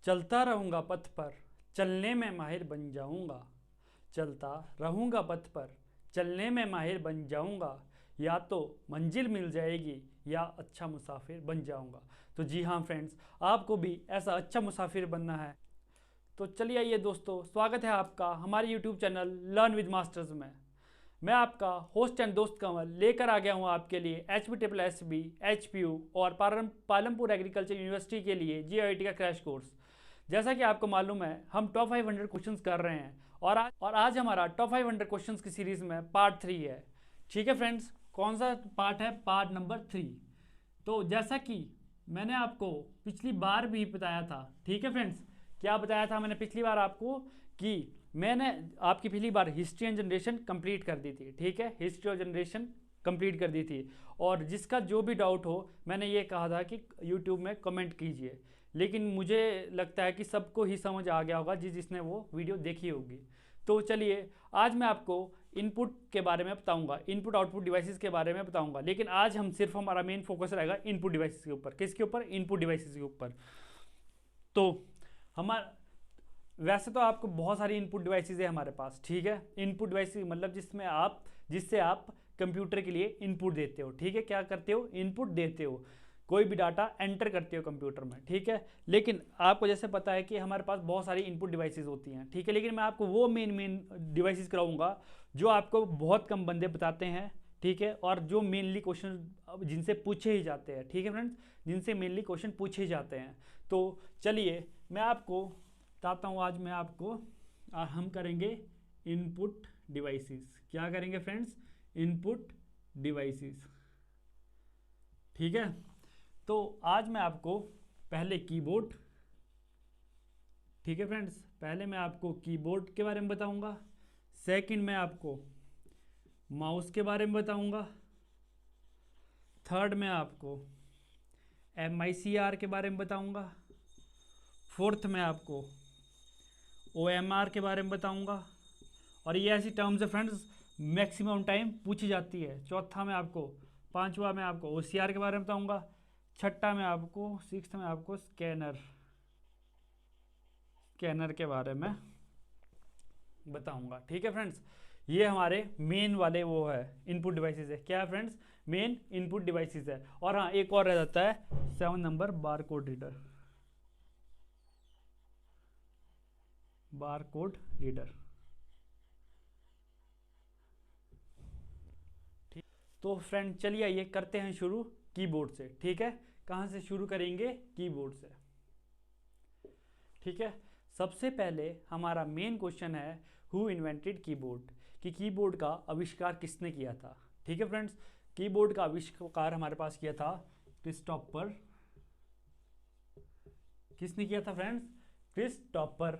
चलता रहूँगा पथ पर, चलने में माहिर बन जाऊँगा। चलता रहूँगा पथ पर, चलने में माहिर बन जाऊँगा। या तो मंजिल मिल जाएगी या अच्छा मुसाफिर बन जाऊँगा। तो जी हाँ फ्रेंड्स, आपको भी ऐसा अच्छा मुसाफिर बनना है तो चलिए आइए दोस्तों, स्वागत है आपका हमारे YouTube channel learn with masters में। मैं आपका होस्ट एंड दोस्त कमल लेकर आ गया हूँ आपके लिए HPSSB, HPU और पालमपुर एग्रीकल्चर यूनिवर्सिटी के लिए GIT का क्रैश कोर्स। जैसा कि आपको मालूम है, हम टॉप 500 क्वेश्चंस कर रहे हैं और आज हमारा टॉप 500 क्वेश्चंस की सीरीज में पार्ट 3 है। ठीक है फ्रेंड्स, कौन सा पार्ट है? Part number 3। तो जैसा कि मैंने आपको पिछली बार भी बताया था, ठीक है फ्रेंड्स, क्या बताया था मैंने पिछली बार आपको? कि मैंने आपकी पिछली बार हिस्ट्री एंड जनरेशन कंप्लीट कर दी थी। ठीक है, हिस्ट्री और जनरेशन कंप्लीट कर दी थी। और जिसका जो भी डाउट हो, मैंने ये कहा था कि यूट्यूब में कमेंट कीजिए। लेकिन मुझे लगता है कि सबको ही समझ आ गया होगा जिसने वो वीडियो देखी होगी। तो चलिए, आज मैं आपको इनपुट के बारे में बताऊंगा, इनपुट आउटपुट डिवाइसेस के बारे में बताऊंगा। लेकिन आज हम सिर्फ हमारा मेन फोकस रहेगा इनपुट डिवाइसेस के ऊपर। किसके ऊपर? इनपुट डिवाइसेस के ऊपर। तो हमारा वैसे तो आपको बहुत सारी इनपुट डिवाइसेस है हमारे पास। ठीक है, इनपुट डिवाइस मतलब जिससे आप कंप्यूटर के लिए इनपुट देते हो। ठीक है, क्या करते हो? इनपुट देते हो, कोई भी डाटा एंटर करते हो कंप्यूटर में। ठीक है, लेकिन आपको जैसे पता है कि हमारे पास बहुत सारी इनपुट डिवाइसेस होती हैं। ठीक है, लेकिन मैं आपको वो मेन डिवाइसेस कराऊंगा जो आपको बहुत कम बंदे बताते हैं। ठीक है, और जो मेनली क्वेश्चन जिनसे पूछे ही जाते हैं। ठीक है फ्रेंड्स, जिनसे मेनली क्वेश्चन पूछे ही जाते हैं। तो चलिए मैं आपको बताता हूँ। आज मैं आपको हम करेंगे इनपुट डिवाइसेस। क्या करेंगे फ्रेंड्स? Input devices. ठीक है, तो आज मैं आपको पहले कीबोर्ड, ठीक है फ्रेंड्स, पहले मैं आपको कीबोर्ड के बारे में बताऊंगा। सेकंड मैं आपको माउस के बारे में बताऊंगा। थर्ड मैं आपको MICR के बारे में बताऊंगा। फोर्थ मैं आपको OMR के बारे में बताऊंगा। और ये ऐसी टर्म्स है फ्रेंड्स, मैक्सिमम टाइम पूछी जाती है। चौथा में आपको, पांचवा में आपको OCR के बारे में बताऊंगा। छठा में आपको, सिक्स्थ में आपको स्कैनर स्कैनर के बारे में बताऊंगा। ठीक है फ्रेंड्स, ये हमारे मेन वाले वो है इनपुट डिवाइसेस है। क्या है फ्रेंड्स? मेन इनपुट डिवाइसेस है। और हाँ, एक और रह जाता है 7 number bar code reader. Bar code reader. तो फ्रेंड चलिए आइए करते हैं शुरू कीबोर्ड से। ठीक है, कहाँ से शुरू करेंगे? कीबोर्ड से। ठीक है, सबसे पहले हमारा मेन क्वेश्चन है हु इन्वेंटेड कीबोर्ड, कि कीबोर्ड का आविष्कार किसने किया था। ठीक है फ्रेंड्स, कीबोर्ड का आविष्कार हमारे पास किया था क्रिस्टोफर। किसने किया था फ्रेंड्स? क्रिस्टोफर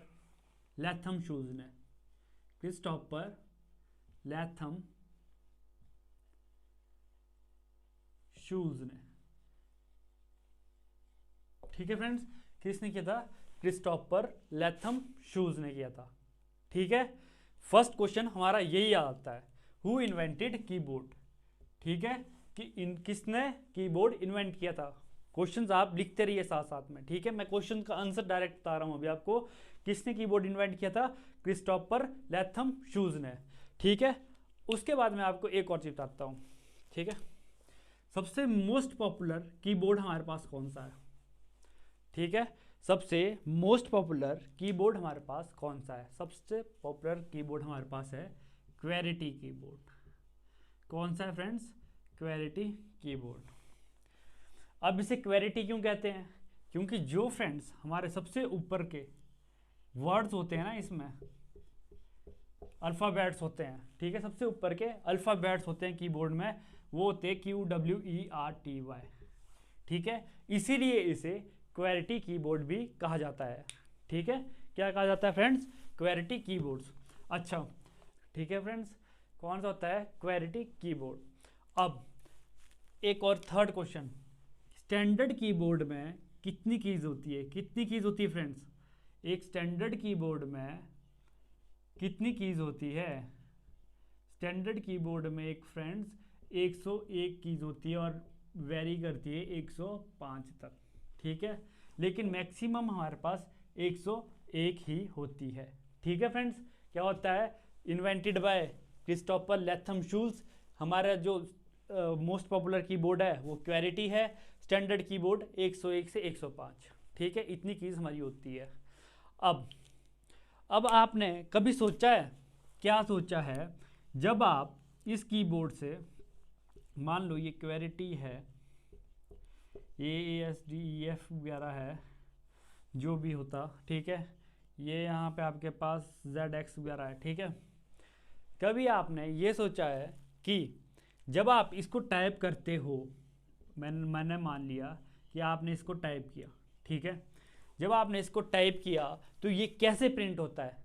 लैथम शूज ने। क्रिस्टोफर लैथम शूज ने। ठीक है फ्रेंड्स, किसने किया था? क्रिस्टोफर लैथम शूज ने किया था। ठीक है, फर्स्ट क्वेश्चन हमारा यही आता है, हु इन्वेंटेड कीबोर्ड। ठीक है, कि किसने कीबोर्ड इन्वेंट किया था। क्वेश्चंस आप लिखते रहिए साथ साथ में। ठीक है, मैं क्वेश्चन का आंसर डायरेक्ट बता रहा हूं अभी आपको। किसने कीबोर्ड इन्वेंट किया था? क्रिस्टोफर लैथम शूज ने। ठीक है, उसके बाद मैं आपको एक और चीज बताता हूं। ठीक है, सबसे मोस्ट पॉपुलर कीबोर्ड हमारे पास कौन सा है? ठीक है, सबसे मोस्ट पॉपुलर कीबोर्ड हमारे पास कौन सा है? सबसे पॉपुलर कीबोर्ड हमारे पास है क्वेरिटी कीबोर्ड। कौन सा है फ्रेंड्स? क्वेरिटी कीबोर्ड। अब इसे क्वेरिटी क्यों कहते हैं? क्योंकि जो फ्रेंड्स हमारे सबसे ऊपर के वर्ड्स होते हैं ना, इसमें अल्फ़ाबेट्स होते हैं। ठीक है, सबसे ऊपर के अल्फ़ाबेट्स होते हैं कीबोर्ड में, वो होते हैं QWERTY। ठीक है, इसीलिए इसे क्वेरिटी कीबोर्ड भी कहा जाता है। ठीक है, क्या कहा जाता है फ्रेंड्स? क्वेरिटी कीबोर्ड्स। अच्छा, ठीक है फ्रेंड्स, कौन सा होता है? क्वेरिटी कीबोर्ड। अब एक और थर्ड क्वेश्चन, स्टैंडर्ड कीबोर्ड में कितनी कीज होती है? कितनी कीज होती है फ्रेंड्स? एक स्टैंडर्ड कीबोर्ड में कितनी कीज होती है? स्टैंडर्ड कीबोर्ड में एक फ्रेंड्स 101 कीज होती है और वेरी करती है 105 तक, ठीक है। लेकिन मैक्सिमम हमारे पास 101 ही होती है, ठीक है फ्रेंड्स। क्या होता है, इन्वेंटेड बाय क्रिस्टोफर लेथम शूल्स। हमारा जो मोस्ट पॉपुलर कीबोर्ड है वो क्वेरिटी है, स्टैंडर्ड कीबोर्ड 101 से 105, ठीक है। इतनी कीज हमारी होती है। अब आपने कभी सोचा है, क्या सोचा है, जब आप इस कीबोर्ड से मान लो ये क्वेरिटी है, AASDEF वगैरह है, जो भी होता, ठीक है, ये यहाँ पे आपके पास ZX वगैरह है, ठीक है। कभी आपने ये सोचा है कि जब आप इसको टाइप करते हो, मैंने मान लिया कि आपने इसको टाइप किया, ठीक है। जब आपने इसको टाइप किया तो ये कैसे प्रिंट होता है।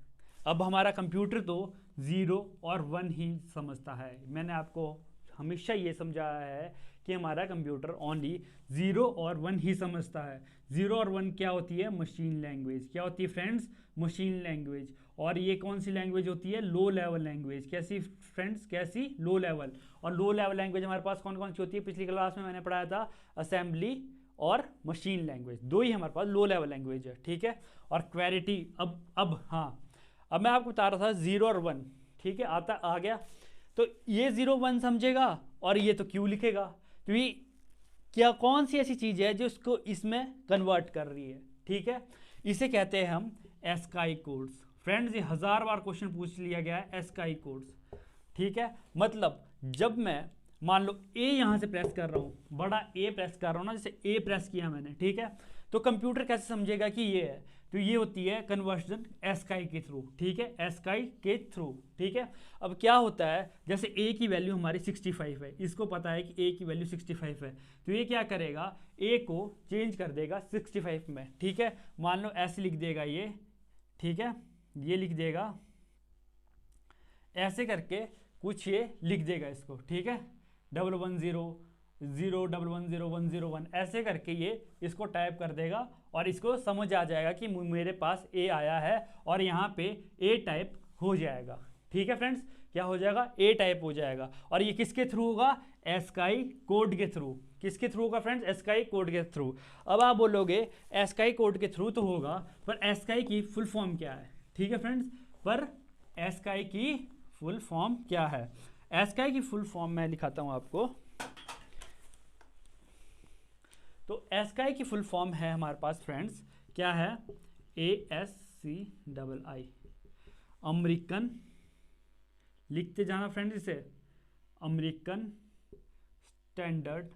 अब हमारा कंप्यूटर तो 0 और 1 ही समझता है। मैंने आपको हमेशा ये समझाया है कि हमारा कंप्यूटर ओनली 0 और 1 ही समझता है। 0 और 1 क्या होती है, मशीन लैंग्वेज। क्या होती है फ्रेंड्स, मशीन लैंग्वेज। और ये कौन सी लैंग्वेज होती है, लो लेवल लैंग्वेज। कैसी फ्रेंड्स, कैसी, लो लेवल। और लो लेवल लैंग्वेज हमारे पास कौन कौन सी होती है, पिछली क्लास में मैंने पढ़ाया था, असेंबली और मशीन लैंग्वेज, दो ही हमारे पास लो लेवल लैंग्वेज है, ठीक है। और क्वेरिटी, अब मैं आपको बता रहा था 0 और 1, ठीक है, आ गया। तो ये 0 1 समझेगा और ये तो क्यों लिखेगा, क्योंकि क्या कौन सी ऐसी चीज है जो इसको इसमें कन्वर्ट कर रही है, ठीक है। इसे कहते हैं हम एस्काई कोड्स। फ्रेंड्स ये 1000 बार क्वेश्चन पूछ लिया गया है, एस्काई कोड्स, ठीक है। मतलब जब मैं मान लो ए यहां से प्रेस कर रहा हूं, बड़ा ए प्रेस कर रहा हूं ना, जैसे ए प्रेस किया मैंने, ठीक है, तो कंप्यूटर कैसे समझेगा कि ये है, तो ये होती है कन्वर्जन एस्काई के थ्रू, ठीक है, एस्काई के थ्रू, ठीक है। अब क्या होता है, जैसे ए की वैल्यू हमारी 65 है, इसको पता है कि ए की वैल्यू 65 है, तो ये क्या करेगा, ए को चेंज कर देगा 65 में, ठीक है। मान लो ऐसे लिख देगा ये, ठीक है, ये लिख देगा ऐसे करके कुछ, ये लिख देगा इसको, ठीक है, 110 ऐसे करके ये इसको टाइप कर देगा और इसको समझ आ जाएगा कि मेरे पास ए आया है और यहाँ पे ए टाइप हो जाएगा, ठीक है फ्रेंड्स। क्या हो जाएगा, ए टाइप हो जाएगा। और ये किसके थ्रू होगा, एस्काई कोड के थ्रू। किसके थ्रू होगा फ्रेंड्स, एस्काई कोड के थ्रू। अब आप बोलोगे एस्काई कोड के थ्रू तो होगा, पर एस्काई की फुल फॉर्म क्या है, ठीक है फ्रेंड्स, पर एस्काई की फुल फॉर्म क्या है। एस्काई की फुल फॉर्म मैं दिखाता हूं आपको। तो एस्काई की फुल फॉर्म है हमारे पास फ्रेंड्स, क्या है, ASCII, अमेरिकन, लिखते जाना फ्रेंड्स इसे, अमेरिकन स्टैंडर्ड,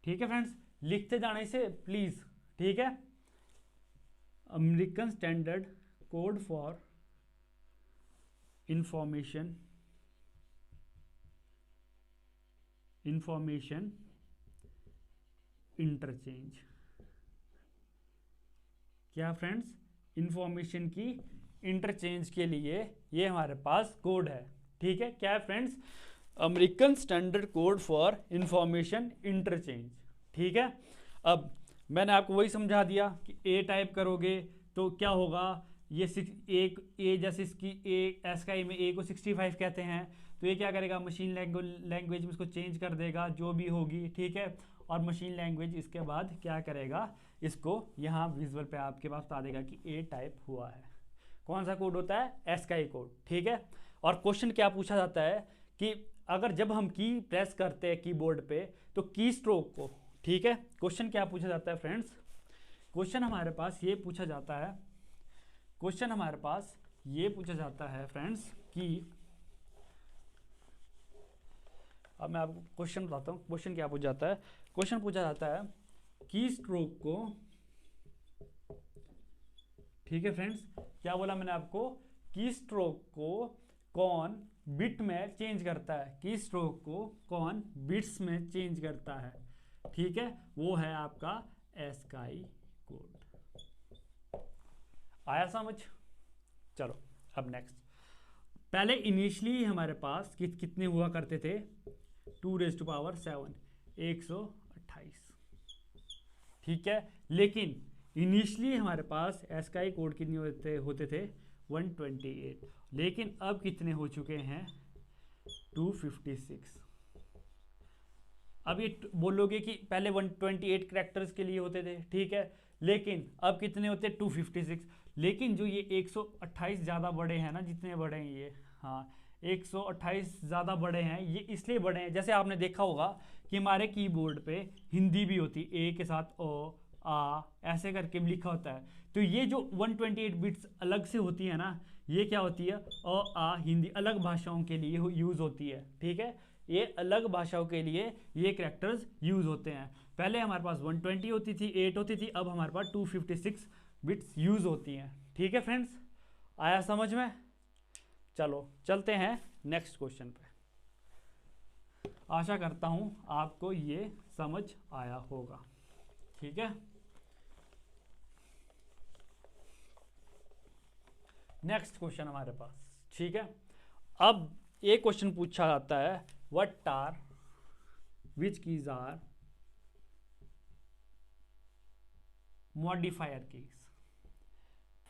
ठीक है फ्रेंड्स, लिखते जाना इसे प्लीज, ठीक है, American standard code for information interchange. क्या फ्रेंड्स, इंफॉर्मेशन की इंटरचेंज के लिए ये हमारे पास कोड है, ठीक है। क्या है friends, American standard code for information interchange, ठीक है। अब मैंने आपको वही समझा दिया कि ए टाइप करोगे तो क्या होगा, ये एक ए, जैसे इसकी ए, एस्काई में ए को 65 कहते हैं, तो ये क्या करेगा, मशीन लैंग्वेज में इसको चेंज कर देगा जो भी होगी, ठीक है। और मशीन लैंग्वेज इसके बाद क्या करेगा, इसको यहाँ विजुअल पे आपके पास बता देगा कि ए टाइप हुआ है। कौन सा कोड होता है, एस्काई कोड, ठीक है। और क्वेश्चन क्या पूछा जाता है कि अगर जब हम की प्रेस करते हैं कीबोर्ड पे तो की स्ट्रोक को, ठीक है, क्वेश्चन क्या पूछा जाता है फ्रेंड्स, क्वेश्चन हमारे पास ये पूछा जाता है, क्वेश्चन हमारे पास ये पूछा जाता है फ्रेंड्स कि, अब मैं आपको क्वेश्चन बताता हूँ, क्वेश्चन क्या पूछा जाता है। क्वेश्चन पूछा जाता है की स्ट्रोक को, ठीक है फ्रेंड्स, क्या बोला मैंने आपको, की स्ट्रोक को कौन बिट में चेंज करता है, की स्ट्रोक को कौन बिट्स में चेंज करता है, ठीक है, वो है आपका एस्काई कोड। आया समझ, चलो अब नेक्स्ट। पहले इनिशियली हमारे पास कितने हुआ करते थे, 2⁷, 128, ठीक है। लेकिन इनिशियली हमारे पास एस्काई कोड कितने होते थे, 128, लेकिन अब कितने हो चुके हैं 256। अब ये बोलोगे कि पहले 128 कैरेक्टर्स के लिए होते थे, ठीक है, लेकिन अब कितने होते हैं 256। लेकिन जो ये 128 ज़्यादा बड़े हैं ना, जितने बड़े हैं ये, हाँ 128 ज़्यादा बड़े हैं, ये इसलिए बड़े हैं, जैसे आपने देखा होगा कि हमारे कीबोर्ड पे हिंदी भी होती है, ए के साथ ओ आ ऐसे करके भी लिखा होता है। तो ये जो 128 बिट्स अलग से होती है ना, ये क्या होती है, अ आ हिंदी अलग भाषाओं के लिए यूज़ होती है, ठीक है, ये अलग भाषाओं के लिए ये कैरेक्टर्स यूज़ होते हैं। पहले हमारे पास 120 होती थी, 8 होती थी, अब हमारे पास 256 बिट्स यूज़ होती हैं, ठीक है फ्रेंड्स, आया समझ में। चलो चलते हैं नेक्स्ट क्वेश्चन पे। आशा करता हूं आपको ये समझ आया होगा, ठीक है। नेक्स्ट क्वेश्चन हमारे पास, ठीक है। अब एक क्वेश्चन पूछा जाता है, what are which keys are modifier keys.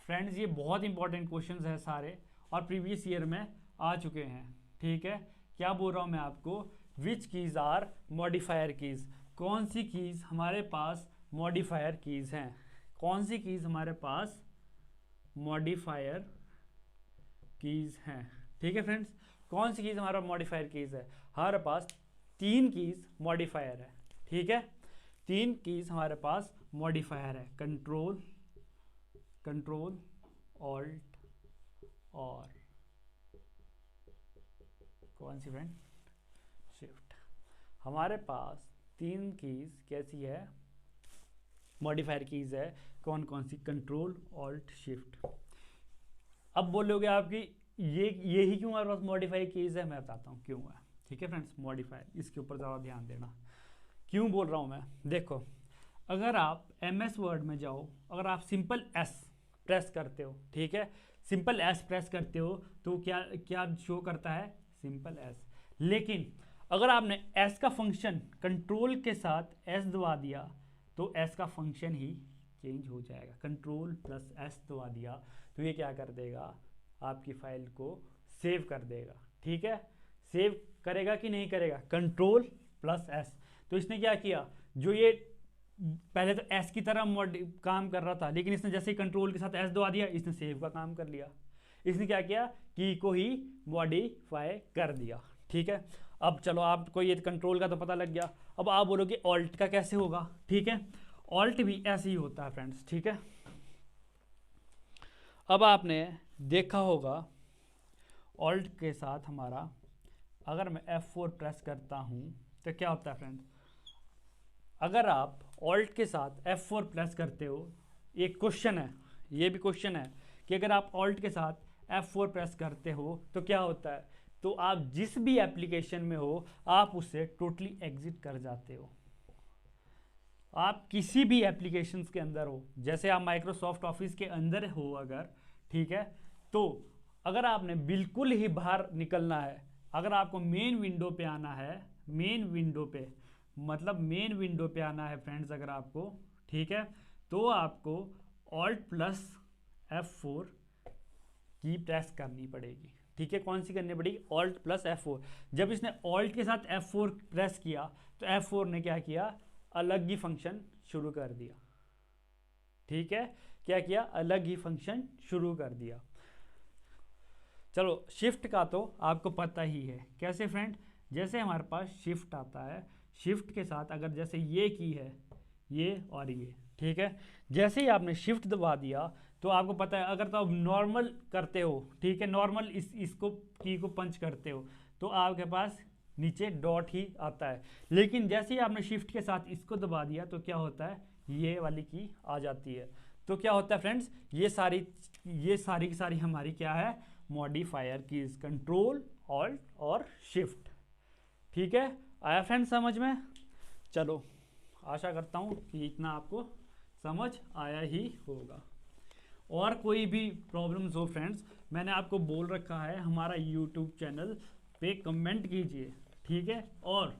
Friends ये बहुत इंपॉर्टेंट क्वेश्चंस है सारे, और प्रीवियस ईयर में आ चुके हैं, ठीक है। क्या बोल रहा हूं मैं आपको, विच कीज आर मॉडिफायर कीज, कौन सी कीज हमारे पास मॉडिफायर कीज हैं, कौन सी कीज हमारे पास मॉडिफायर कीज हैं, ठीक है फ्रेंड्स। कौन सी कीज हमारा मॉडिफायर कीज है, हमारे पास 3 कीज मॉडिफायर है, ठीक है, 3 कीज हमारे पास मॉडिफायर है, कंट्रोल, कंट्रोल, ऑल्ट और कौन सी फ्रेंड, शिफ्ट। हमारे पास 3 कीज कैसी है, मॉडिफायर कीज है, कौन कौन सी, कंट्रोल, ऑल्ट, शिफ्ट। अब बोलोगे आपकी ये ही क्यों हमारे पास मॉडिफाई कीज है, मैं बताता हूँ क्यों है, ठीक है फ्रेंड्स। मॉडिफायर, इसके ऊपर ज़्यादा ध्यान देना, क्यों बोल रहा हूँ मैं। देखो, अगर आप MS वर्ड में जाओ, अगर आप सिंपल S प्रेस करते हो, ठीक है, सिंपल S प्रेस करते हो तो क्या क्या शो करता है, सिंपल S। लेकिन अगर आपने S का फंक्शन कंट्रोल के साथ S दबा दिया तो S का फंक्शन ही चेंज हो जाएगा। कंट्रोल प्लस S दबा दिया तो ये क्या कर देगा, आपकी फाइल को सेव कर देगा, ठीक है। सेव करेगा कि नहीं करेगा, कंट्रोल प्लस S। तो इसने क्या किया, जो ये पहले तो S की तरह काम कर रहा था, लेकिन इसने जैसे ही कंट्रोल के साथ S दबा दिया, इसने सेव का काम कर लिया। इसने क्या किया, की को ही मॉडिफाई कर दिया, ठीक है। अब चलो आपको ये कंट्रोल का तो पता लग गया, अब आप बोलोगे ऑल्ट का कैसे होगा, ठीक है। ऑल्ट भी ऐसे ही होता है फ्रेंड्स, ठीक है। अब आपने देखा होगा ऑल्ट के साथ हमारा, अगर मैं F4 प्रेस करता हूं तो क्या होता है फ्रेंड्स, अगर आप ऑल्ट के साथ F4 प्रेस करते हो, एक क्वेश्चन है, ये भी क्वेश्चन है कि अगर आप ऑल्ट के साथ F4 प्रेस करते हो तो क्या होता है, तो आप जिस भी एप्लीकेशन में हो आप उससे टोटली एग्जिट कर जाते हो। आप किसी भी एप्लीकेशंस के अंदर हो, जैसे आप माइक्रोसॉफ्ट ऑफिस के अंदर हो अगर, ठीक है, तो अगर आपने बिल्कुल ही बाहर निकलना है, अगर आपको मेन विंडो पे आना है, मेन विंडो पे मतलब मेन विंडो पे आना है फ्रेंड्स अगर आपको, ठीक है, तो आपको ऑल्ट प्लस F4 की प्रेस करनी पड़ेगी, ठीक है। कौन सी करनी पड़ेगी, ऑल्ट प्लस F4। जब इसने ऑल्ट के साथ F4 प्रेस किया तो F4 ने क्या किया, अलग ही फंक्शन शुरू कर दिया, ठीक है, क्या किया, अलग ही फंक्शन शुरू कर दिया। चलो शिफ्ट का तो आपको पता ही है कैसे फ्रेंड, जैसे हमारे पास शिफ्ट आता है, शिफ्ट के साथ अगर जैसे ये की है, ये और ये, ठीक है, जैसे ही आपने शिफ्ट दबा दिया तो आपको पता है, अगर तो आप नॉर्मल करते हो, ठीक है, नॉर्मल इसको की को पंच करते हो तो आपके पास नीचे डॉट ही आता है। लेकिन जैसे ही आपने शिफ्ट के साथ इसको दबा दिया तो क्या होता है, ये वाली की आ जाती है। तो क्या होता है फ्रेंड्स, ये सारी की सारी हमारी क्या है, मॉडिफायर कीज, कंट्रोल, ऑल्ट और शिफ्ट, ठीक है। आया फ्रेंड्स समझ में। चलो आशा करता हूँ कि इतना आपको समझ आया ही होगा। और कोई भी प्रॉब्लम्स हो फ्रेंड्स, मैंने आपको बोल रखा है हमारा यूट्यूब चैनल पे कमेंट कीजिए, ठीक है, और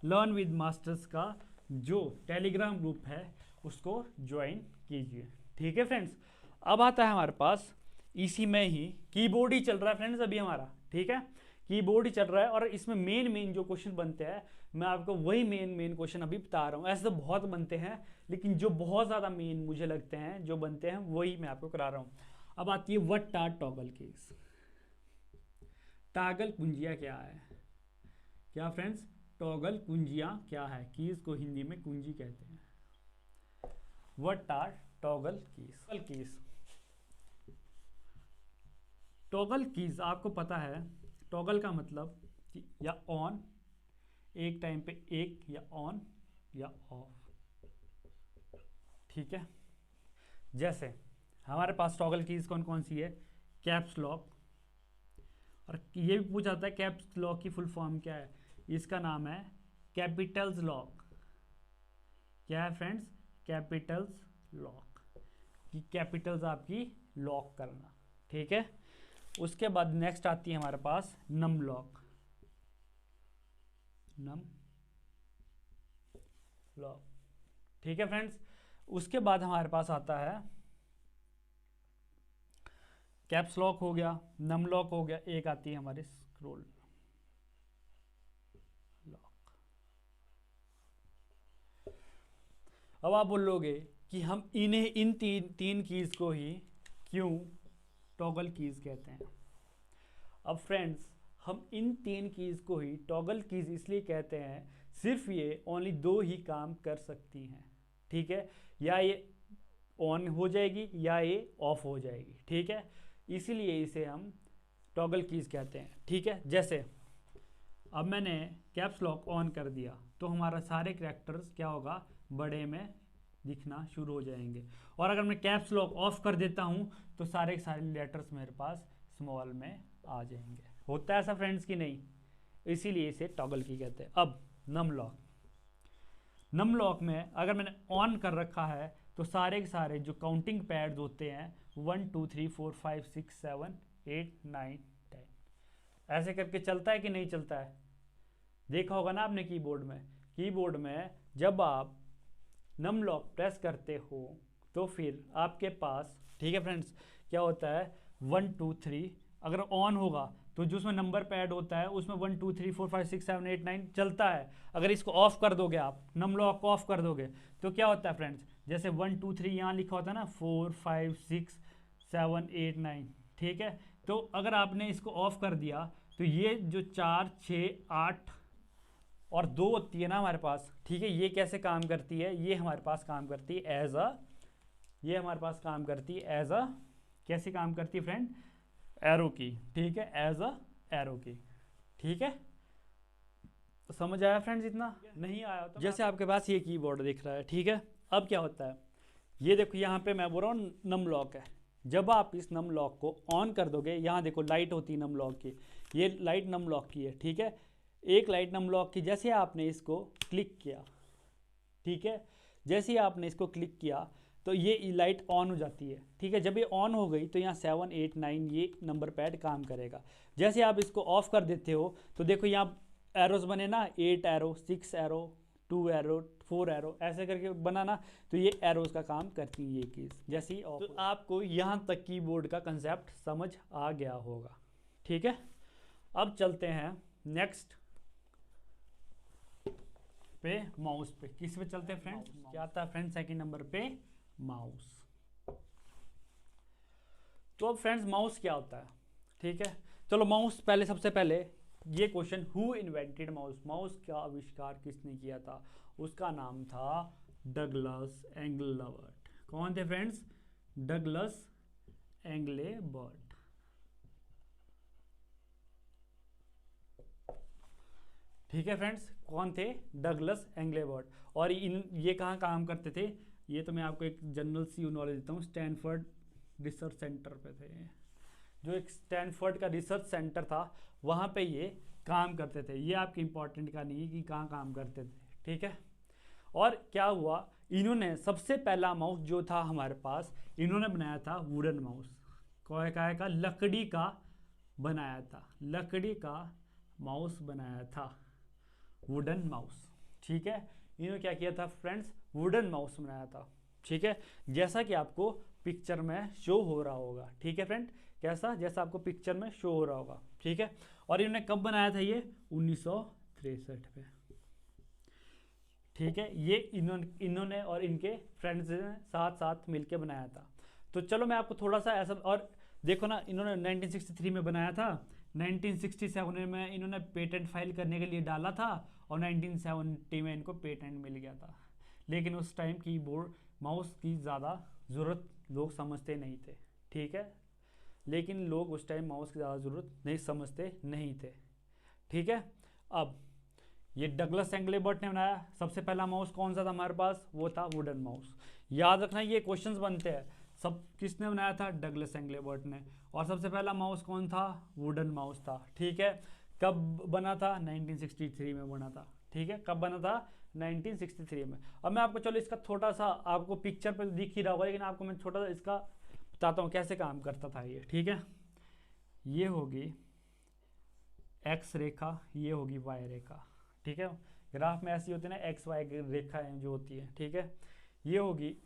लर्न विद मास्टर्स का जो टेलीग्राम ग्रुप है उसको ज्वाइन कीजिए, ठीक है फ्रेंड्स। अब आता है हमारे पास इसी में ही कीबोर्ड ही चल रहा है फ्रेंड्स अभी हमारा, ठीक है, कीबोर्ड ही चल रहा है। और इसमें मेन जो क्वेश्चन बनते हैं मैं आपको वही मेन क्वेश्चन अभी बता रहा हूँ। ऐसे तो बहुत बनते हैं, लेकिन जो बहुत ज़्यादा मेन मुझे लगते हैं जो बनते हैं वही मैं आपको करा रहा हूँ। अब आती है what are toggle keys. Toggle कुंजियाँ क्या है, क्या फ्रेंड्स, टॉगल कुंजियाँ क्या है, कीज को हिंदी में कुंजी कहते हैं। What are toggle keys. Toggle keys आपको पता है, टॉगल का मतलब या ऑन, एक टाइम पे एक, या ऑन या ऑफ, ठीक है। जैसे हमारे पास टॉगल कीज कौन कौन सी है, कैप्स लॉक, और ये भी पूछा जाता है कैप्स लॉक की फुल फॉर्म क्या है, इसका नाम है कैपिटल्स लॉक। क्या है फ्रेंड्स, कैपिटल्स लॉक, कि कैपिटल्स आपकी लॉक करना, ठीक है। उसके बाद नेक्स्ट आती है हमारे पास नम लॉक, नम लॉक, ठीक है फ्रेंड्स। उसके बाद हमारे पास आता है कैप्स लॉक हो गया, नम लॉक हो गया, एक आती है हमारी स्क्रोल लॉक। अब आप बोलोगे कि हम इन तीन कीज को ही क्यों टॉगल कीज कहते हैं। अब फ्रेंड्स हम इन तीन कीज को ही टॉगल कीज इसलिए कहते हैं, सिर्फ ये ओनली दो ही काम कर सकती हैं, ठीक है, या ये ऑन हो जाएगी या ये ऑफ हो जाएगी, ठीक है, इसीलिए इसे हम टॉगल कीज कहते हैं, ठीक है। जैसे अब मैंने कैप्स लॉक ऑन कर दिया तो हमारा सारे कैरेक्टर्स क्या होगा, बड़े में दिखना शुरू हो जाएंगे, और अगर मैं कैप्स लॉक ऑफ कर देता हूँ तो सारे लेटर्स मेरे पास स्मॉल में आ जाएंगे। होता है ऐसा फ्रेंड्स कि नहीं, इसीलिए इसे टॉगल की कहते हैं। अब नम लॉक, नम लॉक में अगर मैंने ऑन कर रखा है तो सारे के सारे जो काउंटिंग पैड्स होते हैं 1 2 3 4 5 6 7 8 9 10 ऐसे करके चलता है कि नहीं चलता है, देखा होगा ना आपने कीबोर्ड में जब आप नम लॉक प्रेस करते हो तो फिर आपके पास, ठीक है फ्रेंड्स, क्या होता है 1 2 3, अगर ऑन होगा तो जो उसमें नंबर पैड होता है उसमें 1 2 3 4 5 6 7 8 9 चलता है। अगर इसको ऑफ कर दोगे, आप नम लॉक को ऑफ कर दोगे तो क्या होता है फ्रेंड्स, जैसे 1 2 3 यहाँ लिखा होता है ना, 4 5 6 7 8 9, ठीक है। तो अगर आपने इसको ऑफ कर दिया तो ये जो 4 6 8 और 2 होती है ना हमारे पास, ठीक है, ये कैसे काम करती है, ये हमारे पास काम करती है एज अ, ये हमारे पास काम करती है एज अ, कैसे काम करती है फ्रेंड, एरो की, ठीक है, एज अ एरो की, ठीक है। तो समझ आया फ्रेंड्स, इतना नहीं आया तो जैसे आपके पास ये कीबोर्ड दिख रहा है, ठीक है। अब क्या होता है, ये देखो यहाँ पे मैं बोल रहा हूँ नम लॉक है, जब आप इस नम लॉक को ऑन कर दोगे, यहाँ देखो लाइट होती है नम लॉक की, ये लाइट नम लॉक की है, ठीक है, एक लाइट नम लॉक की, जैसे आपने इसको क्लिक किया, ठीक है, जैसे ही आपने इसको क्लिक किया तो ये लाइट ऑन हो जाती है, ठीक है। जब ये ऑन हो गई तो यहाँ 7 8 9 ये नंबर पैड काम करेगा। जैसे आप इसको ऑफ कर देते हो तो देखो यहाँ एरोज बने ना, 8 एरो 6 एरो 2 एरो 4 एरो ऐसे करके बना ना, तो ये एरोज का काम करती है ये कीज, जैसे ही ऑफ। तो आपको यहाँ तक कीबोर्ड का कंसेप्ट समझ आ गया होगा, ठीक है। अब चलते हैं नेक्स्ट पे, माउस पे। किस पे चलते हैं फ्रेंड्स, क्या आता है फ्रेंड्स सेकंड नंबर पे, माउस। तो अब फ्रेंड्स माउस क्या होता है, ठीक है। चलो माउस पहले, सबसे पहले ये question, who invented mouse, mouse का आविष्कार किसने किया था, उसका नाम था डगलस एंगलेबर्ट। कौन थे फ्रेंड्स, डगलस एंगलेबर्ट, ठीक है फ्रेंड्स, कौन थे, डगलस एंगलेबर्ट। और ये कहाँ काम करते थे, ये तो मैं आपको एक जनरल सी नॉलेज देता हूँ, स्टैनफोर्ड रिसर्च सेंटर पे थे, जो एक स्टैनफोर्ड का रिसर्च सेंटर था वहाँ पे ये काम करते थे। ये आपके इंपॉर्टेंट का नहीं है कि कहाँ काम करते थे, ठीक है। और क्या हुआ, इन्होंने सबसे पहला माउस जो था हमारे पास, इन्होंने बनाया था वुडन माउस, काय का, लकड़ी का बनाया था, लकड़ी का माउस बनाया था, वुडन माउस, ठीक है। इन्होंने क्या किया था फ्रेंड्स, वुडन माउस बनाया था, ठीक है। जैसा कि आपको पिक्चर में शो हो रहा होगा। ठीक है फ्रेंड, कैसा, जैसा आपको पिक्चर में शो हो रहा होगा। ठीक है, और इन्होंने कब बनाया था ये, 1963 में। ठीक है, ये इन्होंने और इनके फ्रेंड्स ने साथ साथ मिलके बनाया था। तो चलो मैं आपको थोड़ा सा ऐसा, और देखो ना, इन्होंने 1963 में बनाया था, 1967 में इन्होंने पेटेंट फाइल करने के लिए डाला था, और 1970 में इनको पेटेंट मिल गया था। लेकिन उस टाइम कीबोर्ड माउस की ज़्यादा ज़रूरत लोग समझते नहीं थे। ठीक है, लेकिन लोग उस टाइम माउस की ज़्यादा ज़रूरत नहीं समझते नहीं थे। ठीक है, अब ये डगलस एंग्लेबर्ट ने बनाया। सबसे पहला माउस कौन सा था हमारे पास, वो था वुडन माउस। याद रखना, ये क्वेश्चंस बनते हैं। सब किसने बनाया था, डगलस एंग्लेबर्ट ने। और सबसे पहला माउस कौन था, वुडन माउस था। ठीक है, कब बना था, 1963 में बना था। ठीक है, कब बना था, 1963 में। अब मैं आपको चलो इसका थोड़ा सा, आपको पिक्चर पर दिख ही रहा होगा, लेकिन आपको मैं छोटा सा इसका बताता हूँ कैसे काम करता था ये। ठीक है, ये होगी एक्स रेखा, ये होगी वाई रेखा। ठीक है, ग्राफ में ऐसी होती है ना, एक्स वाई रेखाएं जो होती है। ठीक है, ये होगी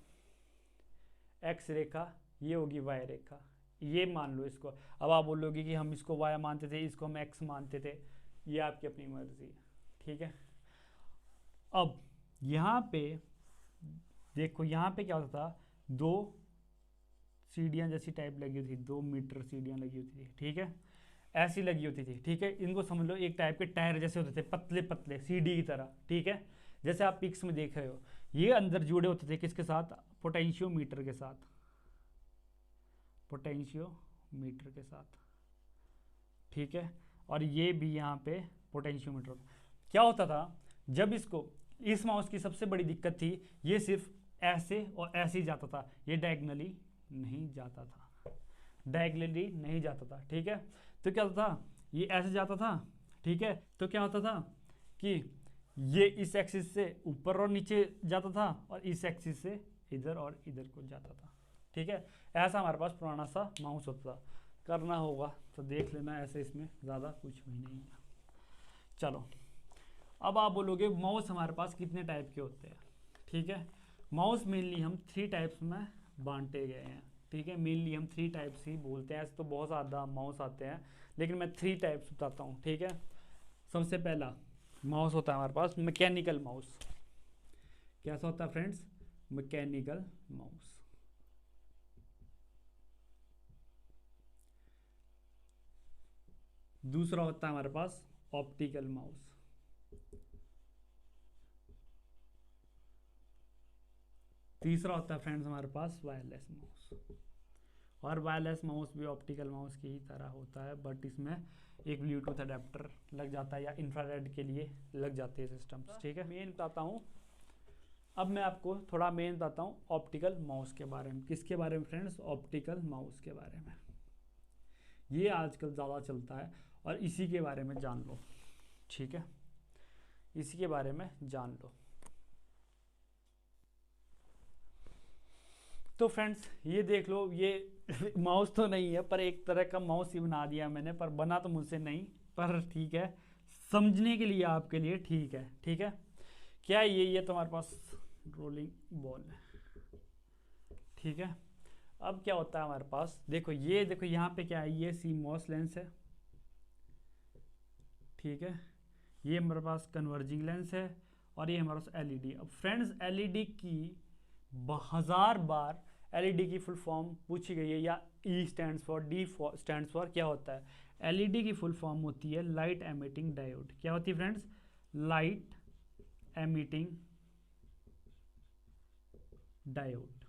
एक्स रेखा, ये होगी वाई रेखा, ये मान लो इसको। अब आप बोलोगे कि हम इसको वाई मानते थे, इसको हम एक्स मानते थे, ये आपकी अपनी मर्जी है। ठीक है, अब यहाँ पे देखो, यहाँ पे क्या होता था, दो सीढ़ियाँ जैसी टाइप लगी हुई थी, 2 मीटर सीढ़ियाँ लगी होती थी। ठीक है, ऐसी लगी होती थी। ठीक है, इनको समझ लो एक टाइप के टायर जैसे होते थे, पतले पतले सीढ़ी की तरह। ठीक है, जैसे आप पिक्स में देख रहे हो, ये अंदर जुड़े होते थे किसके साथ, पोटेंशियोमीटर के साथ, पोटेंशियोमीटर के साथ। ठीक है, और ये भी यहाँ पे पोटेंशियोमीटर। क्या होता था, जब इसको, इस माउस की सबसे बड़ी दिक्कत थी, ये सिर्फ ऐसे और ऐसे ही जाता था, ये डायगनली नहीं जाता था, डायगनली नहीं जाता था। ठीक है, तो क्या होता था, ये ऐसे जाता था। ठीक है, तो क्या होता था कि ये इस एक्सिस से ऊपर और नीचे जाता था, और इस एक्सिस से इधर और इधर को जाता था। ठीक है, ऐसा हमारे पास पुराना सा माउस होता था। करना होगा तो देख लेना, ऐसे इसमें ज़्यादा कुछ भी नहीं है। चलो, अब आप बोलोगे माउस हमारे पास कितने टाइप के होते हैं। ठीक है, माउस मेनली हम 3 टाइप्स में बांटे गए हैं। ठीक है, मेनली हम 3 टाइप्स ही बोलते हैं, ऐसे तो बहुत ज़्यादा माउस आते हैं, लेकिन मैं 3 टाइप्स बताता हूँ। ठीक है, सबसे पहला माउस होता है हमारे पास मैकेनिकल माउस। कैसा होता है फ्रेंड्स, मैकेनिकल माउस। दूसरा होता है हमारे पास ऑप्टिकल माउस। तीसरा होता है फ्रेंड्स हमारे पास वायरलेस माउस। और वायरलेस माउस भी ऑप्टिकल माउस की ही तरह होता है, बट इसमें एक ब्लूटूथ अडेप्टर लग जाता है, या इंफ्रारेड के लिए लग जाते हैं सिस्टम्स। ठीक है, मेन बताता हूँ। अब मैं आपको थोड़ा मेन बताता हूँ ऑप्टिकल माउस के बारे में। किसके बारे में फ्रेंड्स, ऑप्टिकल माउस के बारे में। ये आजकल ज़्यादा चलता है, और इसी के बारे में जान लो। ठीक है, इसी के बारे में जान लो। तो फ्रेंड्स ये देख लो, ये माउस तो नहीं है, पर एक तरह का माउस ही बना दिया मैंने, पर बना तो मुझसे नहीं, पर ठीक है, समझने के लिए आपके लिए ठीक है। ठीक है, क्या है ये तुम्हारे पास रोलिंग बॉल है। ठीक है, अब क्या होता है हमारे पास, देखो ये देखो यहाँ पे क्या है, ये CMOS लेंस है। ठीक है, ये हमारे पास कन्वर्जिंग लेंस है, और ये हमारे पास LED। अब फ्रेंड्स LED की 1000 बार LED की फुल फॉर्म पूछी गई है, या E stands for, D stands for, क्या होता है, LED की फुल फॉर्म होती है लाइट एमिटिंग डायोड। क्या होती है फ्रेंड्स, लाइट एमिटिंग डायोड।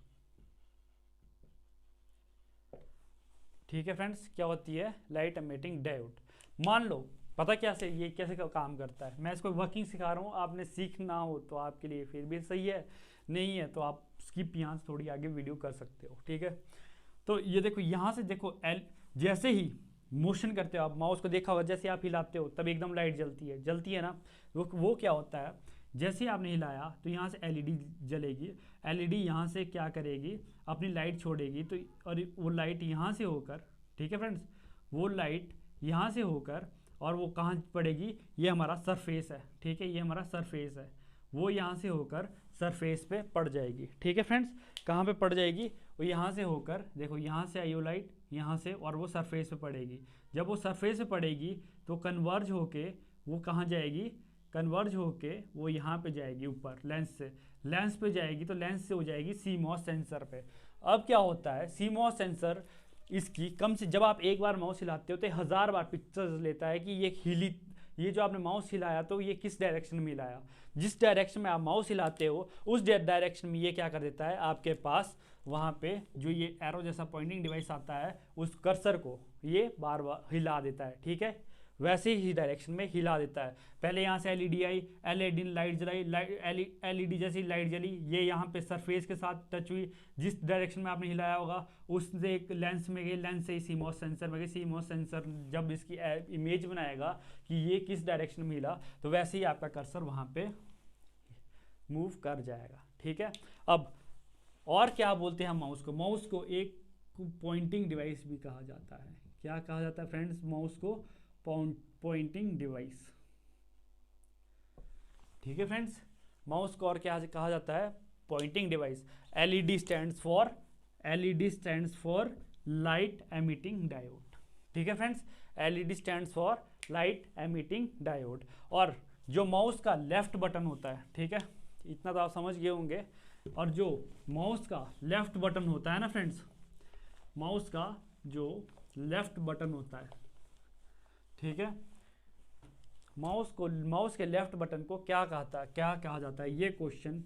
ठीक है फ्रेंड्स, क्या होती है, लाइट एमिटिंग डायोड। मान लो, पता क्या से ये कैसे काम करता है, मैं इसको वर्किंग सिखा रहा हूँ, आपने सीखना हो तो आपके लिए फिर भी सही है, नहीं है तो आप स्किप यहाँ से थोड़ी आगे वीडियो कर सकते हो। ठीक है, तो ये देखो यहाँ से देखो, जैसे ही मोशन करते हो आप, माउस को देखा होगा, जैसे आप हिलाते हो तब एकदम लाइट जलती है ना। वो क्या होता है, जैसे ही आपने हिलाया तो यहाँ से LED जलेगी, LED यहाँ से क्या करेगी, अपनी लाइट छोड़ेगी, तो और वो लाइट यहाँ से होकर, ठीक है फ्रेंड्स, वो लाइट यहाँ से होकर, और वो कहाँ पड़ेगी, ये हमारा सरफेस है। ठीक है, ये हमारा सरफेस है, वो यहाँ से होकर सरफेस पे पड़ जाएगी। ठीक है फ्रेंड्स, कहाँ पे पड़ जाएगी, वो यहाँ से होकर देखो, यहाँ से आई वो लाइट, यहाँ से, और वो सरफेस पे पड़ेगी। जब वो सरफेस पे पड़ेगी तो कन्वर्ज होके वो कहाँ जाएगी, कन्वर्ज होके वो यहाँ पे जाएगी ऊपर लेंस से, लेंस पे जाएगी तो लेंस से हो जाएगी CMOS सेंसर पे। अब क्या होता है, CMOS सेंसर इसकी कम से, जब आप एक बार माउस हिलाते हो तो 1000 बार पिक्चर्स लेता है कि ये हिली, ये जो आपने माउस हिलाया तो ये किस डायरेक्शन में हिलाया। जिस डायरेक्शन में आप माउस हिलाते हो उस डायरेक्शन में ये क्या कर देता है, आपके पास वहाँ पे जो ये एरो जैसा पॉइंटिंग डिवाइस आता है उस कर्सर को ये बार बार हिला देता है, ठीक है, वैसे ही डायरेक्शन में हिला देता है। पहले यहाँ से LED आई, LED लाइट जलाई, LED जैसी लाइट जली, ये यहाँ पे सरफेस के साथ टच हुई, जिस डायरेक्शन में आपने हिलाया होगा उससे एक लेंस में गई, लेंस से CMOS सेंसर में गई, CMOS सेंसर जब इसकी इमेज बनाएगा कि ये किस डायरेक्शन में हिला तो वैसे ही आपका कर्सर वहाँ पे मूव कर जाएगा, ठीक है। अब और क्या बोलते हैं हम माउस को, माउस को एक पॉइंटिंग डिवाइस भी कहा जाता है। क्या कहा जाता है फ्रेंड्स, माउस को पॉइंटिंग डिवाइस, ठीक है फ्रेंड्स। माउस को और क्या कहा जाता है, pointing device. LED stands for light emitting diode, ठीक है friends, LED stands for light emitting diode. और जो माउस का लेफ्ट बटन होता है, ठीक है, इतना तो आप समझ गए होंगे। और जो माउस का लेफ्ट बटन होता है ना फ्रेंड्स, माउस का जो लेफ्ट बटन होता है, ठीक है, माउस के लेफ्ट बटन को क्या कहा जाता है, ये क्वेश्चन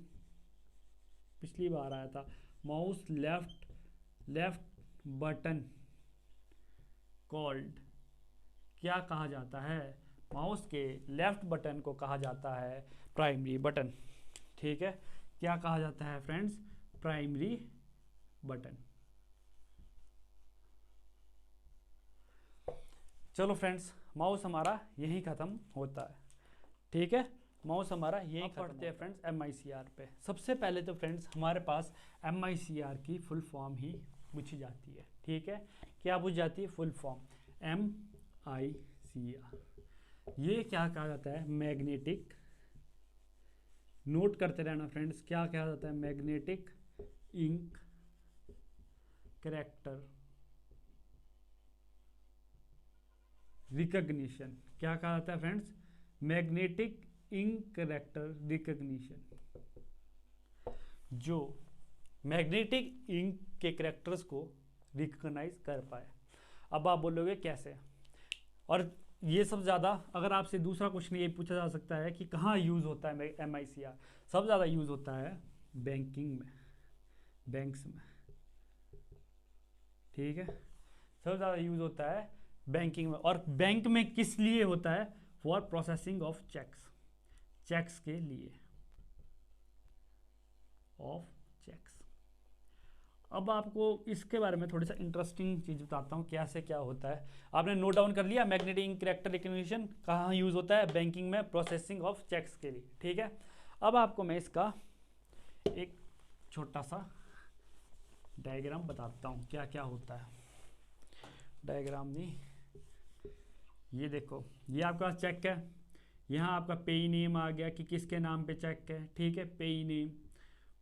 पिछली बार आया था। माउस लेफ्ट बटन कॉल्ड, क्या कहा जाता है, माउस के लेफ्ट बटन को कहा जाता है प्राइमरी बटन, ठीक है। क्या कहा जाता है फ्रेंड्स, प्राइमरी बटन। चलो फ्रेंड्स, माउस हमारा यहीं ख़त्म होता है, ठीक है, माउस हमारा यहीं पढ़ते हैं फ्रेंड्स MICR पे। सबसे पहले तो फ्रेंड्स हमारे पास MICR की फुल फॉर्म ही पूछी जाती है, ठीक है। क्या पूछ जाती है, फुल फॉर्म MICR। ये क्या कहा जाता है, मैग्नेटिक, नोट करते रहना फ्रेंड्स, क्या कहा जाता है, मैग्नेटिक इंक कैरेक्टर रिकॉग्निशन। क्या कहा जाता है friends, magnetic ink character recognition, जो मैग्नेटिक इंक के कैरेक्टर्स को रिकॉग्नाइज कर पाए। अब आप बोलोगे कैसे, और ये सब ज़्यादा, अगर आपसे दूसरा क्वेश्चन ये पूछा जा सकता है कि कहाँ यूज़ होता है MICR, सब ज़्यादा यूज़ होता है बैंकिंग में, बैंक्स में, ठीक है, सबसे ज़्यादा यूज़ होता है बैंकिंग में। और बैंक में किस लिए होता है, फॉर प्रोसेसिंग ऑफ चेक्स के लिए, ऑफ चेक्स। अब आपको इसके बारे में थोड़ी सा इंटरेस्टिंग चीज़ बताता हूँ, कैसे क्या होता है। आपने नोट डाउन कर लिया, मैग्नेटिक इंक कैरेक्टर रिकॉग्निशन कहाँ यूज़ होता है, बैंकिंग में, प्रोसेसिंग ऑफ चेक्स के लिए, ठीक है। अब आपको मैं इसका एक छोटा सा डायग्राम बताता हूँ क्या क्या होता है। डायग्राम नहीं, ये देखो, ये आपका चेक है, यहाँ आपका पेई नेम आ गया कि किसके नाम पे चेक है, ठीक है, पेई नेम।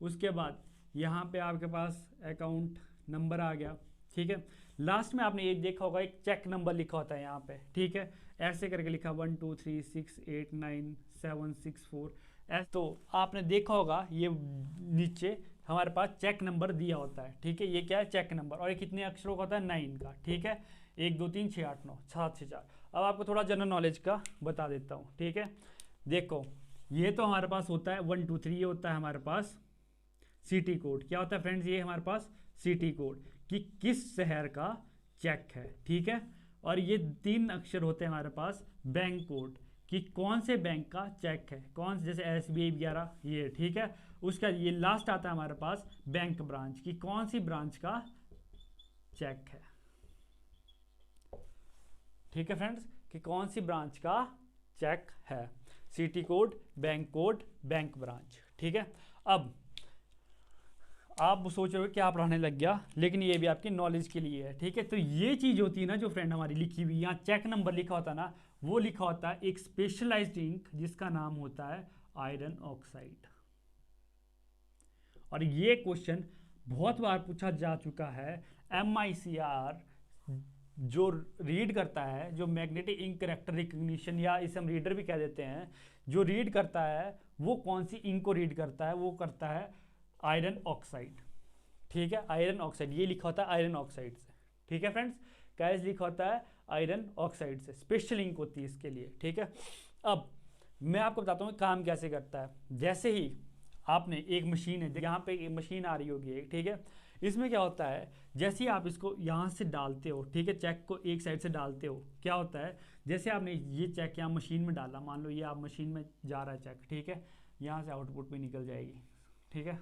उसके बाद यहाँ पे आपके पास अकाउंट नंबर आ गया, ठीक है। लास्ट में आपने ये देखा होगा एक चेक नंबर लिखा होता है यहाँ पे, ठीक है, ऐसे करके लिखा 1 2 3 6 8 9 7 6 4 ऐसे। तो आपने देखा होगा ये नीचे हमारे पास चेक नंबर दिया होता है, ठीक है, ये क्या है, चेक नंबर। और ये कितने अक्षरों का होता है, 9 का, ठीक है, 1 2 3 6 8 9 7 6 4। अब आपको थोड़ा जनरल नॉलेज का बता देता हूँ, ठीक है। देखो, ये तो हमारे पास होता है 1 2 3, ये होता है हमारे पास सिटी कोड। क्या होता है फ्रेंड्स, ये हमारे पास सिटी कोड कि किस शहर का चेक है, ठीक है। और ये 3 अक्षर होते हैं हमारे पास बैंक कोड कि कौन से बैंक का चेक है, कौन से, जैसे SBI वगैरह ये, ठीक है। उसका ये लास्ट आता है हमारे पास बैंक ब्रांच कि कौन सी ब्रांच का चेक है, ठीक है फ्रेंड्स, कि कौन सी ब्रांच का चेक है, सिटी कोड, बैंक ब्रांच, ठीक है। अब आप सोच रहे हो क्या पढ़ाने लग गया, लेकिन ये भी आपकी नॉलेज के लिए है, ठीक है। तो ये चीज़ होती है ना जो फ्रेंड हमारी लिखी हुई, यहाँ चेक नंबर लिखा होता है ना, वो लिखा होता है एक स्पेशलाइज्ड इंक जिसका नाम होता है आयरन ऑक्साइड। और ये क्वेश्चन बहुत बार पूछा जा चुका है। MICR जो रीड करता है, जो मैग्नेटिक इंक करेक्टर रिकग्निशन, या इसे हम रीडर भी कह देते हैं, जो रीड करता है वो कौन सी इंक को रीड करता है, वो करता है आयरन ऑक्साइड। ठीक है, आयरन ऑक्साइड, ये लिखा होता है आयरन ऑक्साइड से। ठीक है फ्रेंड्स, क्या लिखा होता है? आयरन ऑक्साइड से, स्पेशल इंक होती है इसके लिए। ठीक है, अब मैं आपको बताता हूँ काम कैसे करता है। जैसे ही आपने एक मशीन है, यहाँ पे एक मशीन आ रही होगी एक, ठीक है, इसमें क्या होता है, जैसे ही आप इसको यहाँ से डालते हो, ठीक है, चेक को एक साइड से डालते हो, क्या होता है, जैसे आपने ये चेक यहाँ मशीन में डाला, मान लो ये आप मशीन में जा रहा है चेक, ठीक है, यहाँ से आउटपुट भी निकल जाएगी। ठीक है,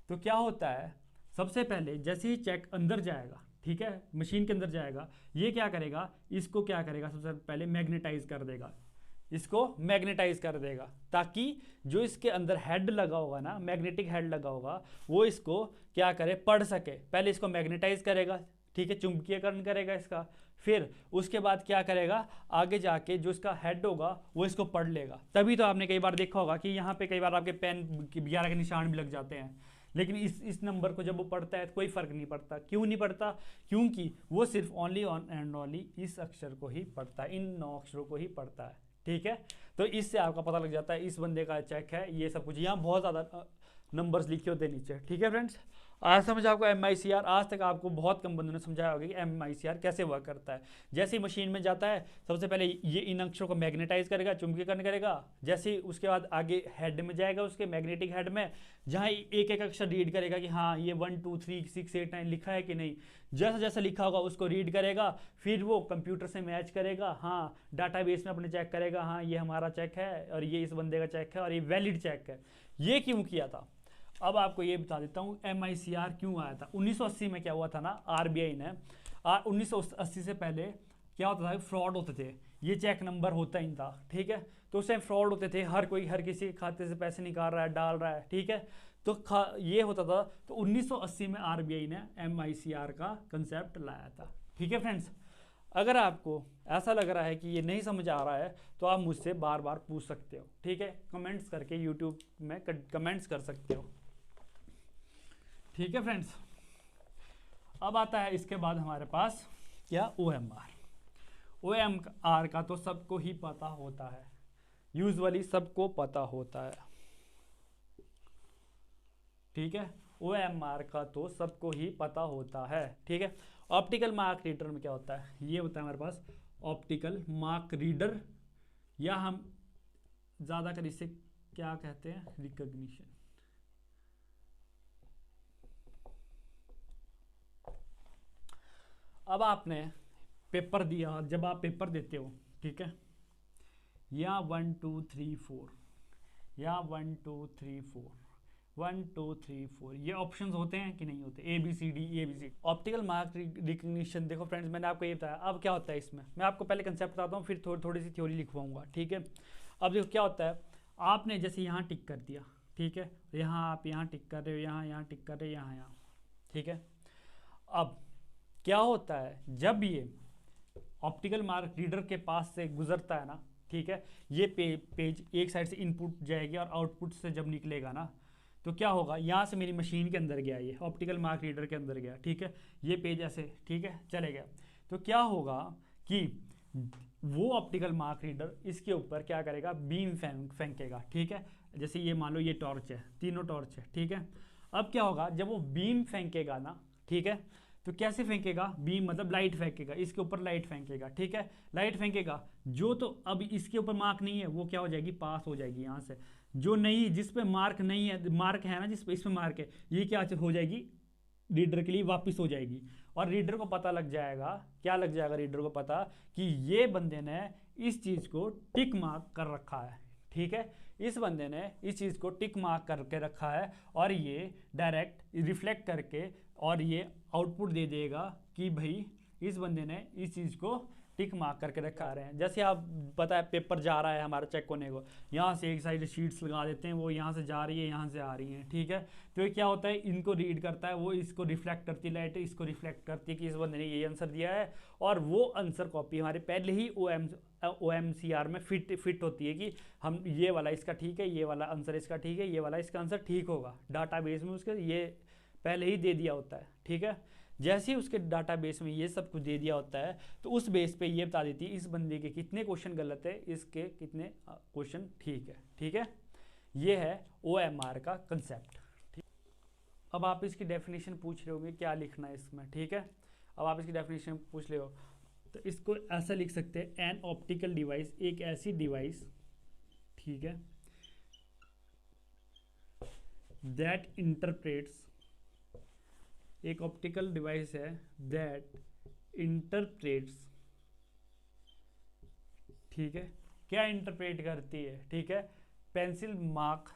तो क्या होता है, सबसे पहले जैसे ही चेक अंदर जाएगा, ठीक है, मशीन के अंदर जाएगा, ये क्या करेगा, इसको क्या करेगा, सबसे पहले मैग्नेटाइज कर देगा, इसको मैग्नेटाइज कर देगा, ताकि जो इसके अंदर हेड लगा होगा ना, मैग्नेटिक हेड लगा होगा, वो इसको क्या करे, पढ़ सके। पहले इसको मैग्नेटाइज करेगा, ठीक है, चुंबकीयकरण करेगा इसका, फिर उसके बाद क्या करेगा, आगे जाके जो इसका हेड होगा वो इसको पढ़ लेगा। तभी तो आपने कई बार देखा होगा कि यहाँ पे कई बार आपके पेन 11 के निशान भी लग जाते हैं, लेकिन इस नंबर को जब वो पढ़ता है तो कोई फर्क नहीं पड़ता। क्यों नहीं पड़ता? क्योंकि वो सिर्फ ओनली ऑन एंड ओनली इस अक्षर को ही पढ़ता है, इन 9 अक्षरों को ही पढ़ता है। ठीक है, तो इससे आपका पता लग जाता है इस बंदे का चेक है, ये सब कुछ। यहाँ बहुत ज़्यादा नंबर्स लिखे होते हैं नीचे। ठीक है फ्रेंड्स, आज समझ आपको MICR, आज तक आपको बहुत कम बंदों ने समझाया होगा कि MICR कैसे वर्क करता है। जैसे ही मशीन में जाता है, सबसे पहले ये इन अक्षरों को मैग्नेटाइज करेगा, चुंबकीकरण करेगा। जैसे ही उसके बाद आगे हेड में जाएगा, उसके मैग्नेटिक हेड में, जहाँ एक एक अक्षर रीड करेगा कि हाँ ये 1 2 3 6 8 9 लिखा है कि नहीं। जैसा जैसा लिखा होगा उसको रीड करेगा, फिर वो कंप्यूटर से मैच करेगा, हाँ डाटाबेस में अपने चेक करेगा, हाँ ये हमारा चेक है और ये इस बंदे का चेक है और ये वैलिड चेक है। ये क्यों किया था, अब आपको ये बता देता हूँ MICR क्यों आया था। 1980 में क्या हुआ था ना, RBI ने 1980 से पहले क्या होता था, फ्रॉड होते थे, ये चेक नंबर होता ही था। ठीक है, तो उस टाइम फ्रॉड होते थे, हर कोई हर किसी के खाते से पैसे निकाल रहा है, डाल रहा है। ठीक है, तो ये होता था। तो 1980 में RBI ने MICR का कंसेप्ट लाया था। ठीक है फ्रेंड्स, अगर आपको ऐसा लग रहा है कि ये नहीं समझ आ रहा है तो आप मुझसे बार बार पूछ सकते हो। ठीक है, कमेंट्स करके यूट्यूब में कमेंट्स कर सकते हो। ठीक है फ्रेंड्स, अब आता है इसके बाद हमारे पास क्या, OMR का तो सबको ही पता होता है, यूजुअली सबको पता होता है। ठीक है, OMR का तो सबको ही पता होता है। ठीक है, ऑप्टिकल मार्क रीडर में क्या होता है, ये होता है हमारे पास ऑप्टिकल मार्क रीडर, या हम ज़्यादातर इसे क्या कहते हैं, रिकग्निशन। अब आपने पेपर दिया, जब आप पेपर देते हो, ठीक है, या 1 2 3 4, या 1 2 3 4 1 2 3 4, ये ऑप्शंस होते हैं कि नहीं होते, ABCD। ऑप्टिकल मार्क रिकग्निशन, देखो फ्रेंड्स मैंने आपको ये बताया। अब क्या होता है इसमें, मैं आपको पहले कंसेप्ट बताता हूँ, फिर थोड़ी सी थ्योरी लिखवाऊंगा। ठीक है, अब देखो क्या होता है, आपने जैसे यहाँ टिक कर दिया, ठीक है, यहाँ आप यहाँ टिक कर रहे हो, यहाँ टिक कर रहे हो, यहाँ। ठीक है, अब क्या होता है, जब ये ऑप्टिकल मार्क रीडर के पास से गुजरता है ना, ठीक है, ये पेज एक साइड से इनपुट जाएगी और आउटपुट से जब निकलेगा ना, तो क्या होगा, यहाँ से मेरी मशीन के अंदर गया, ये ऑप्टिकल मार्क रीडर के अंदर गया। ठीक है, ये पेज ऐसे, ठीक है, चले गया। तो क्या होगा कि वो ऑप्टिकल मार्क रीडर इसके ऊपर क्या करेगा, बीम फेंकेगा। ठीक है, जैसे ये मान लो ये टॉर्च है, तीनों टॉर्च है। ठीक है, अब क्या होगा, जब वो बीम फेंकेगा ना, ठीक है, तो कैसे फेंकेगा, बीम मतलब लाइट फेंकेगा, इसके ऊपर लाइट फेंकेगा। ठीक है, लाइट फेंकेगा, जो तो अब इसके ऊपर मार्क नहीं है वो क्या हो जाएगी, पास हो जाएगी यहाँ से। जो नहीं, जिस पे मार्क नहीं है, मार्क है ना जिस पे, इस पे मार्क है, ये क्या हो जाएगी, रीडर के लिए वापस हो जाएगी। और रीडर को पता लग जाएगा, क्या लग जाएगा रीडर को पता, कि ये बंदे ने इस चीज़ को टिक मार्क कर रखा है। ठीक है, इस बंदे ने इस चीज़ को टिक मार्क करके रखा है, और ये डायरेक्ट रिफ्लेक्ट करके और ये आउटपुट दे देगा कि भाई इस बंदे ने इस चीज़ को टिक मार्क करके रखा रहे हैं। जैसे आप पता है पेपर जा रहा है हमारा चेक होने को, यहाँ से एक साइड शीट्स लगा देते हैं, वो यहाँ से जा रही है, यहाँ से आ रही है। ठीक है, तो ये क्या होता है, इनको रीड करता है, वो इसको रिफ्लेक्ट करती है लाइट, इसको रिफ्लेक्ट करती है कि इस बंदे ने ये आंसर दिया है, और वो आंसर कॉपी हमारे पहले ही OMCR में फिट होती है कि हम ये वाला इसका ठीक है, ये वाला आंसर इसका ठीक है, ये वाला इसका आंसर ठीक होगा। डाटाबेस में उसके ये पहले ही दे दिया होता है, ठीक है। जैसे ही उसके डाटाबेस में ये सब कुछ दे दिया होता है तो उस बेस पे ये बता देती है इस बंदे के कितने क्वेश्चन गलत है, इसके कितने क्वेश्चन ठीक है, ठीक है। ये है OMR का कंसेप्ट, ठीक। अब आप इसकी डेफिनेशन पूछ रहे होंगे क्या लिखना है इसमें, ठीक है। अब आप इसकी डेफिनेशन पूछ रहे हो तो इसको ऐसा लिख सकते हैं, एन ऑप्टिकल डिवाइस, एक ऐसी डिवाइस, ठीक है, दैट इंटरप्रेट्स, एक ऑप्टिकल डिवाइस है दैट इंटरप्रेट्स, ठीक है, क्या इंटरप्रेट करती है, ठीक है, पेंसिल मार्क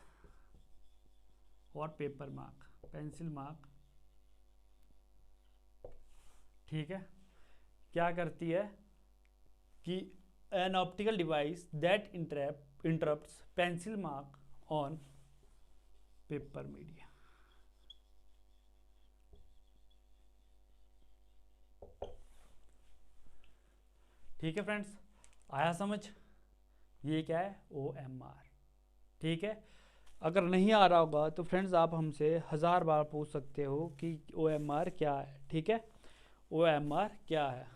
और पेपर मार्क, पेंसिल मार्क, ठीक है, क्या करती है कि an optical device that interrupts pencil mark on paper media. ठीक है फ्रेंड्स, आया समझ? ये क्या है? OMR, ठीक है। अगर नहीं आ रहा होगा तो फ्रेंड्स आप हमसे 1000 बार पूछ सकते हो कि OMR क्या है, ठीक है, OMR क्या है।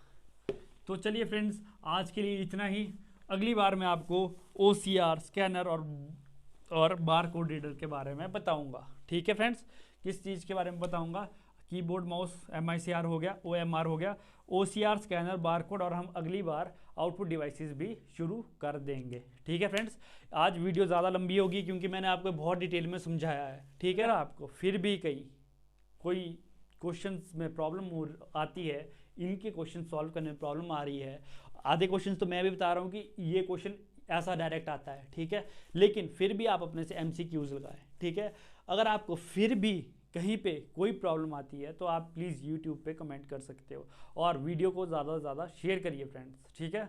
तो चलिए फ्रेंड्स, आज के लिए इतना ही। अगली बार मैं आपको OCR, स्कैनर और बार कोड रीडर के बारे में बताऊंगा, ठीक है फ्रेंड्स। किस चीज़ के बारे में बताऊंगा? कीबोर्ड माउस MICR हो गया, OMR हो गया, OCR, स्कैनर, बार कोड, और हम अगली बार आउटपुट डिवाइसेस भी शुरू कर देंगे, ठीक है फ्रेंड्स। आज वीडियो ज़्यादा लंबी होगी क्योंकि मैंने आपको बहुत डिटेल में समझाया है, ठीक है ना। आपको फिर भी कोई क्वेश्चंस में प्रॉब्लम आती है, इनके क्वेश्चन सॉल्व करने में प्रॉब्लम आ रही है, आधे क्वेश्चन तो मैं भी बता रहा हूँ कि ये क्वेश्चन ऐसा डायरेक्ट आता है, ठीक है, लेकिन फिर भी आप अपने से MCQs लगाएं, ठीक है। अगर आपको फिर भी कहीं पे कोई प्रॉब्लम आती है तो आप प्लीज़ YouTube पे कमेंट कर सकते हो, और वीडियो को ज़्यादा से ज़्यादा शेयर करिए फ्रेंड्स, ठीक है,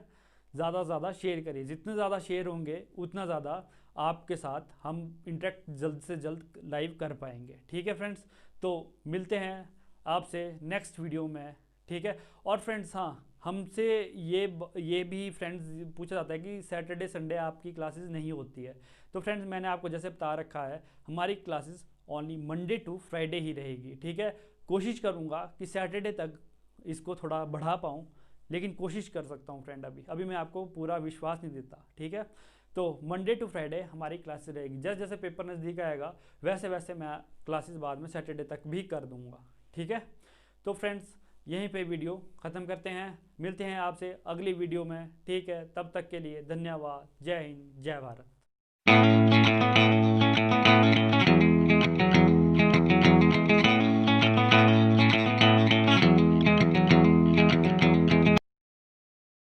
ज़्यादा से ज़्यादा शेयर करिए। जितने ज़्यादा शेयर होंगे उतना ज़्यादा आपके साथ हम इंटरेक्ट जल्द से जल्द लाइव कर पाएंगे, ठीक है फ्रेंड्स। तो मिलते हैं आपसे नेक्स्ट वीडियो में, ठीक है। और फ्रेंड्स, हाँ, हमसे ये भी फ्रेंड्स पूछा जाता है कि सैटरडे संडे आपकी क्लासेस नहीं होती है। तो फ्रेंड्स, मैंने आपको जैसे बता रखा है, हमारी classes only Monday to Friday ही रहेगी, ठीक है। कोशिश करूँगा कि सैटरडे तक इसको थोड़ा बढ़ा पाऊँ, लेकिन कोशिश कर सकता हूँ फ्रेंड। अभी मैं आपको पूरा विश्वास नहीं देता, ठीक है। तो मंडे टू फ्राइडे हमारी क्लासेस रहेगी। जैसे जैसे पेपर नज़दीक आएगा वैसे वैसे मैं क्लासेस बाद में सैटरडे तक भी कर दूँगा, ठीक है। तो फ्रेंड्स, यहीं पे वीडियो ख़त्म करते हैं, मिलते हैं आपसे अगली वीडियो में, ठीक है। तब तक के लिए धन्यवाद। जय हिंद, जय भारत।